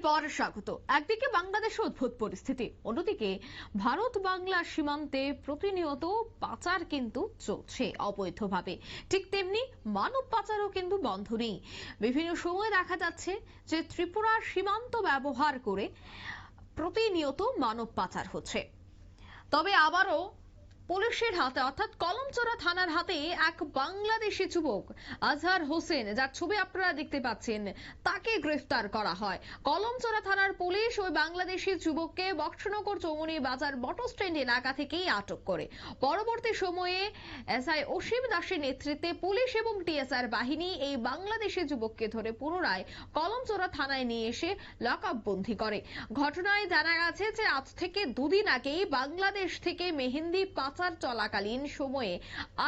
পর স্বাগত। একদিকে বাংলাদেশে অদ্ভুত পরিস্থিতি, অন্যদিকে ভারত বাংলা সীমান্তে প্রতিনিয়ত পাচার কিন্তু চলছে অবৈধভাবে। ঠিক তেমনি মানব পাচারও কিন্তু বন্ধ নেই। বিভিন্ন সময় দেখা যাচ্ছে যে ত্রিপুরার সীমান্ত ব্যবহার করে প্রতিনিয়ত মানব পাচার হচ্ছে। তবে আবারও পুলিশের হাতে অর্থাৎ কলমচোরা থানার হাতে এক বাংলাদেশি যুবক আজহার হোসেন, যার ছবি আপনারা দেখতে পাচ্ছেন, তাকে গ্রেফতার করা হয়। কলমচোরা থানার পুলিশ ওই বাংলাদেশি যুবককে বক্সনগর চৌমুনি বাজার বটো স্ট্যান্ড এলাকা থেকেই আটক করে। পরবর্তী সময়ে এসআই অসীম দাসের নেতৃত্বে পুলিশ এবং টিএসআর বাহিনী এই বাংলাদেশি যুবককে ধরে পুনরায় কলমচোরা থানায় নিয়ে এসে লকআপ বন্দী করে। ঘটনায় জানা গেছে যে আজ থেকে দুদিন আগেই বাংলাদেশ থেকে মেহেন্দি পাচার চলাকালীন সময়ে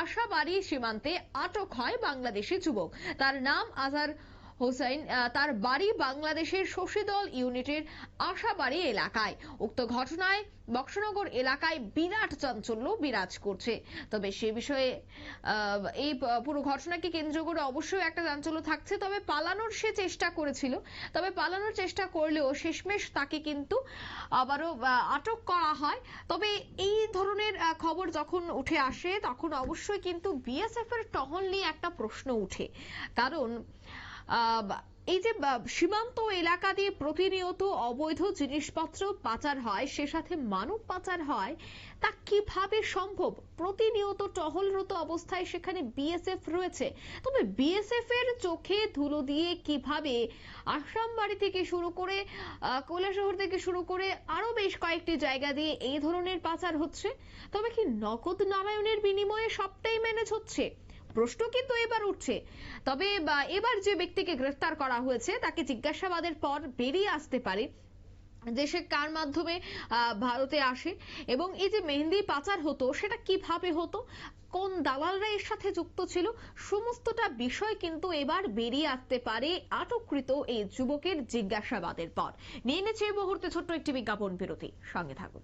আশাবাড়ি সীমান্তে আটক হয় বাংলাদেশি যুবক। তার নাম আজহার হোসেন। তার বাড়ি বাংলাদেশের শশীদল ইউনিটের আশাবাড়ি এলাকায়। উক্ত ঘটনায় বক্সনগর এলাকায় বিরাট চাঞ্চল্য বিরাজ করছে। তবে সে বিষয়ে এই পুরো ঘটনাকে কেন্দ্র করে অবশ্যই একটা চাঞ্চল্য থাকছে। তবে পালানোর সে চেষ্টা করেছিল, তবে পালানোর চেষ্টা করলেও শেষমেশ তাকে কিন্তু আবারও আটক করা হয়। তবে এই ধরনের খবর যখন উঠে আসে তখন অবশ্যই কিন্তু বিএসএফ এর টহল নিয়ে একটা প্রশ্ন উঠে। কারণ এই যে সীমান্ত এলাকা দিয়ে প্রতিনিয়ত অবৈধ জিনিসপত্র পাচার হয়, সে সাথে মানব পাচার হয়, তা কিভাবে সম্ভব? প্রতিনিয়ত টহলরত অবস্থায় সেখানে বিএসএফ রয়েছে। তবে বিএসএফ এর চোখে ধুলো দিয়ে কিভাবে আসামবাড়ি থেকে শুরু করে কৈলাসহর থেকে শুরু করে আরো বেশ কয়েকটি জায়গা দিয়ে এই ধরনের পাচার হচ্ছে? তবে কি নগদ নারায়ণের বিনিময়ে সবটাই ম্যানেজ হচ্ছে? প্রশ্ন কিন্তু এবার উঠছে। তবে এবার যে ব্যক্তিকে গ্রেফতার করা হয়েছে তাকে জিজ্ঞাসাবাদের পর বেরিয়ে আসতে পারে যে সে কার মাধ্যমে ভারতে আসে এবং এই যে মেহেন্দি পাচার হতো সেটা কিভাবে হতো, কোন দালালরা এর সাথে যুক্ত ছিল, সমস্তটা বিষয় কিন্তু এবার বেরিয়ে আসতে পারে আটককৃত এই যুবকের জিজ্ঞাসাবাদের পর। নিয়ে নিচ্ছে এই মুহূর্তে ছোট্ট একটি বিজ্ঞাপন বিরতি, সঙ্গে থাকুন।